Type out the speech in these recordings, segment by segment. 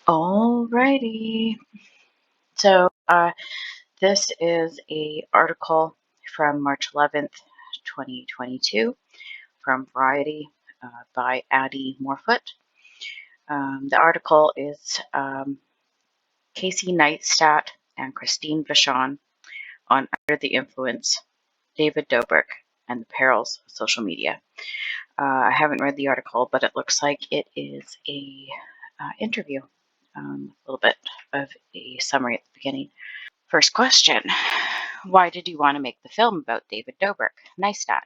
Alrighty. So this is a article from March 11th, 2022 from Variety by Addie Morfoot. The article is Casey Neistat and Christine Vachon on Under the Influence, David Dobrik, and the Perils of Social Media. I haven't read the article, but it looks like it is a interview. A little bit of a summary at the beginning. First question. Why did you want to make the film about David Dobrik, Neistat?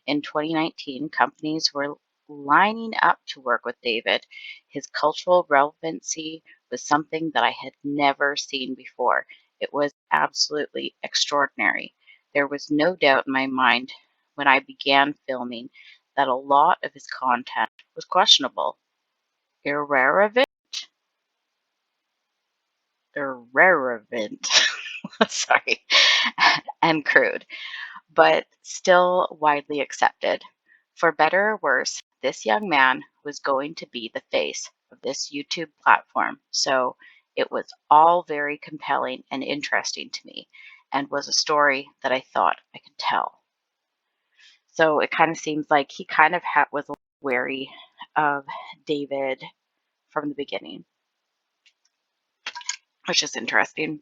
In 2019, companies were lining up to work with David. His cultural relevancy was something that I had never seen before. It was absolutely extraordinary. There was no doubt in my mind when I began filming that a lot of his content was questionable, irrelevant, sorry, and crude, but still widely accepted. For better or worse, this young man was going to be the face of this YouTube platform, so it was all very compelling and interesting to me, and was a story that I thought I could tell. So it kind of seems like he kind of was wary of David from the beginning, which is interesting.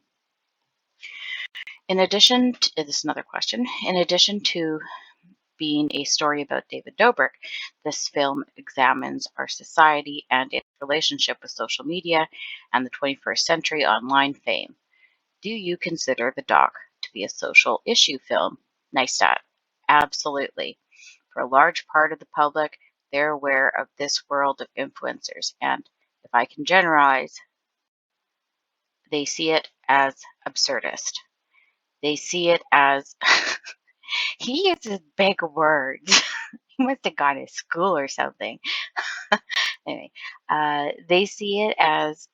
In addition to, this is another question, in addition to being a story about David Dobrik, this film examines our society and its relationship with social media and the 21st century online fame. Do you consider the doc to be a social issue film? Neistat. Absolutely. For a large part of the public, they're aware of this world of influencers, and if I can generalize, they see it as absurdist. They see it as he uses big words. He must have gone to school or something. Anyway, they see it as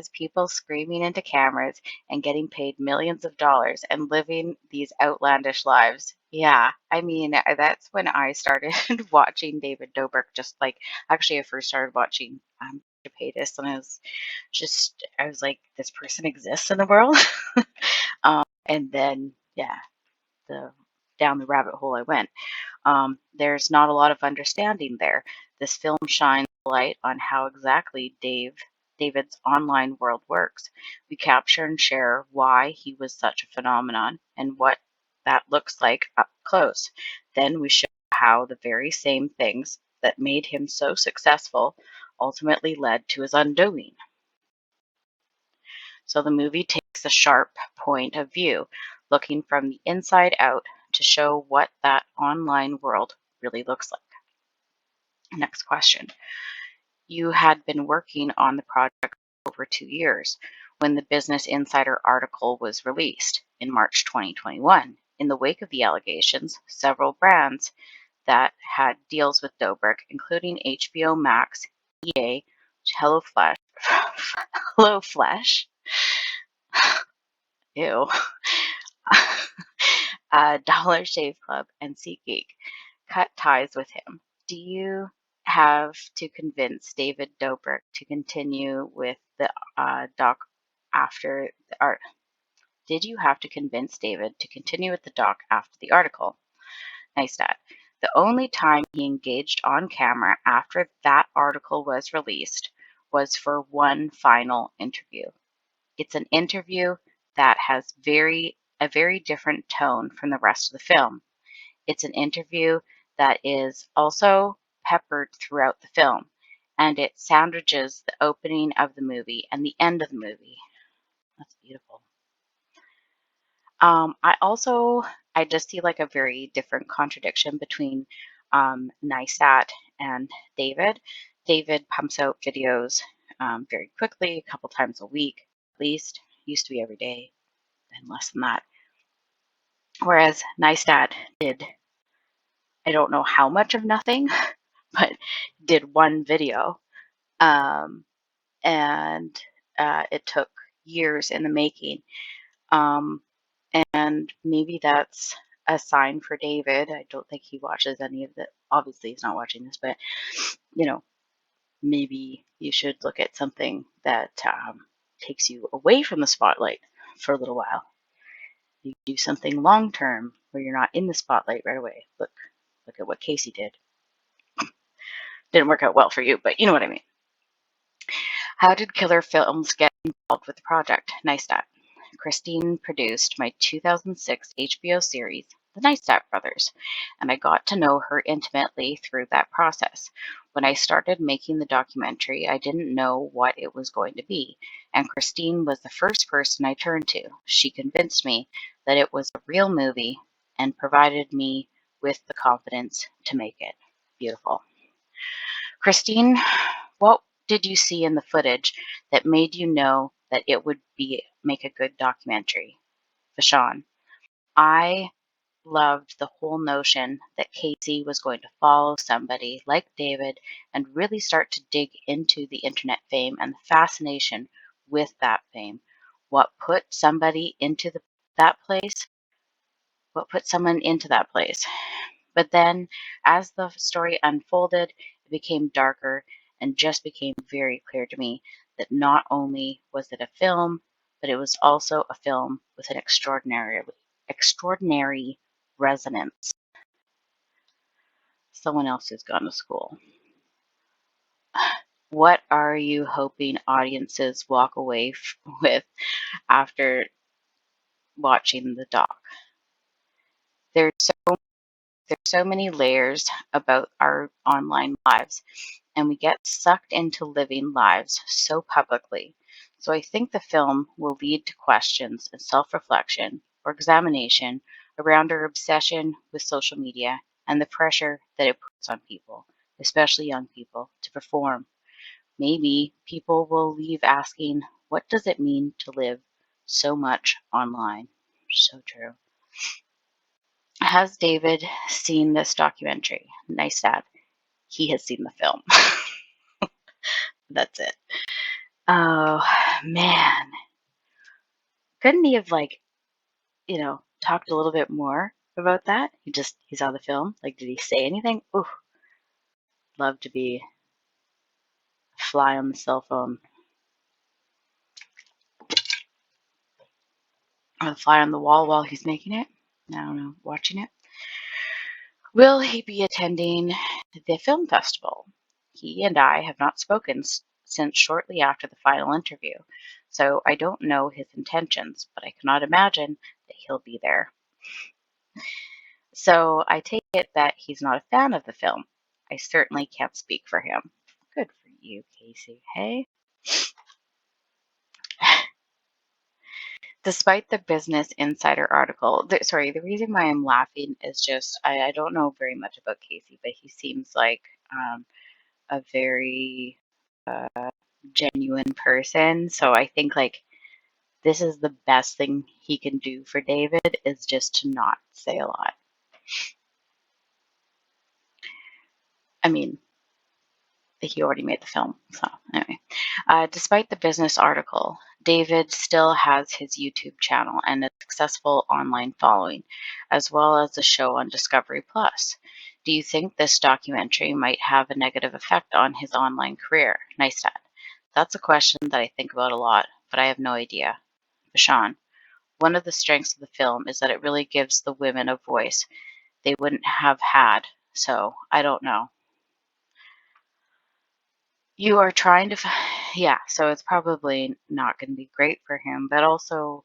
people screaming into cameras and getting paid millions of dollars and living these outlandish lives. Yeah, I mean, that's when I started watching David Dobrik. Just like, actually, I first started watching Japadis, and I was like, this person exists in the world. And then, yeah, down the rabbit hole I went. There's not a lot of understanding there. This film shines light on how exactly David's online world works. We capture and share why he was such a phenomenon and what that looks like up close. Then we show how the very same things that made him so successful ultimately led to his undoing. So the movie takes a sharp point of view, looking from the inside out to show what that online world really looks like. Next question. You had been working on the project for over 2 years when the Business Insider article was released in March 2021. In the wake of the allegations, several brands that had deals with Dobrik, including HBO Max, EA, HelloFresh, ew, Dollar Shave Club, and SeatGeek, cut ties with him. Do you have to convince David Dobrik to continue with the doc after the art? Did you have to convince David to continue with the doc after the article? Neistat. The only time he engaged on camera after that article was released was for one final interview. It's an interview that has a very different tone from the rest of the film. It's an interview that is also peppered throughout the film, and it sandwiches the opening of the movie and the end of the movie. That's beautiful. I just see like a very different contradiction between Neistat and David. David pumps out videos very quickly, a couple times a week at least. Used to be every day, and less than that. Whereas Neistat did, I don't know how much of nothing, but did one video. And it took years in the making. And maybe that's a sign for David. I don't think he watches any of it. Obviously, he's not watching this, but, maybe You should look at something that takes you away from the spotlight for a little while. You do something long term where you're not in the spotlight right away. Look at what Casey did. Didn't work out well for you, but you know what I mean. How did Killer Films get involved with the project? Neistat. Christine produced my 2006 HBO series, The Neistat Brothers, and I got to know her intimately through that process. When I started making the documentary, I didn't know what it was going to be, and Christine was the first person I turned to. She convinced me that it was a real movie and provided me with the confidence to make it. Beautiful. Christine, what did you see in the footage that made you know that it would make a good documentary? Vachon, I loved the whole notion that Casey was going to follow somebody like David and really start to dig into the internet fame and the fascination with that fame. What put somebody into that place? What put someone into that place? But then, as the story unfolded, it became darker and just became very clear to me that not only was it a film, but it was also a film with an extraordinary resonance. Someone else who's gone to school. What are you hoping audiences walk away with after watching the doc? There's so many layers about our online lives, and we get sucked into living lives so publicly. So I think the film will lead to questions and self-reflection or examination around our obsession with social media and the pressure that it puts on people, especially young people, to perform. Maybe people will leave asking, what does it mean to live so much online? So true. Has David seen this documentary? Neistat. He has seen the film. That's it. Oh, man. Couldn't he have, talked a little bit more about that? He saw the film. Like, did he say anything? Ooh, love to be a fly on the cell phone. Or the fly on the wall while he's making it. I don't know, watching it. Will he be attending the film festival? He and I have not spoken since shortly after the final interview, so I don't know his intentions, but I cannot imagine that he'll be there. So I take it that he's not a fan of the film. I certainly can't speak for him. Good for you, Casey. Hey? Despite the Business Insider article, the reason why I'm laughing is just I don't know very much about Casey, but he seems like a very genuine person. So I think this is the best thing he can do for David is just to not say a lot. I mean, he already made the film. So anyway, despite the business article, David still has his YouTube channel and a successful online following, as well as a show on Discovery Plus. Do you think this documentary might have a negative effect on his online career? Neistat. That's a question that I think about a lot, but I have no idea. Vachon. One of the strengths of the film is that it really gives the women a voice they wouldn't have had, so I don't know. You are trying to, yeah, so it's probably not going to be great for him, but also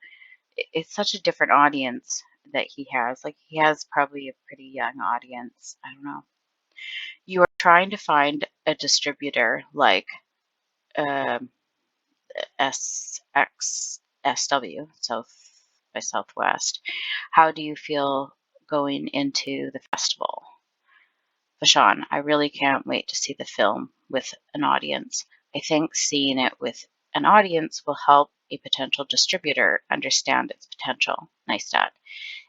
it's such a different audience that he has. Like, he has probably a pretty young audience. I don't know. You are trying to find a distributor like SXSW, South by Southwest. How do you feel going into the festival? Vachon, I really can't wait to see the film with an audience. I think seeing it with an audience will help a potential distributor understand its potential. Neistat.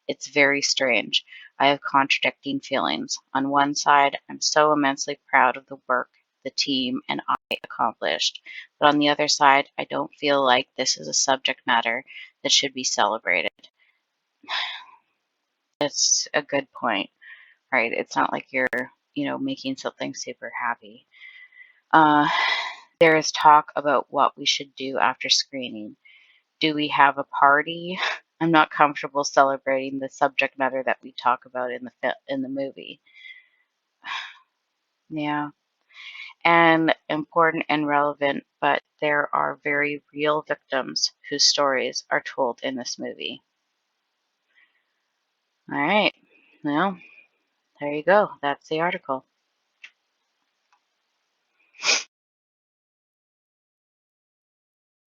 It's very strange. I have contradicting feelings. On one side, I'm so immensely proud of the work the team and I accomplished. But on the other side, I don't feel like this is a subject matter that should be celebrated. That's a good point, right? It's not like you're, making something super happy. Uh, There is talk about what we should do after screening. Do we have a party? I'm not comfortable celebrating the subject matter that we talk about in the movie. Yeah, and important and relevant, but there are very real victims whose stories are told in this movie. All right, well, there you go. That's the article.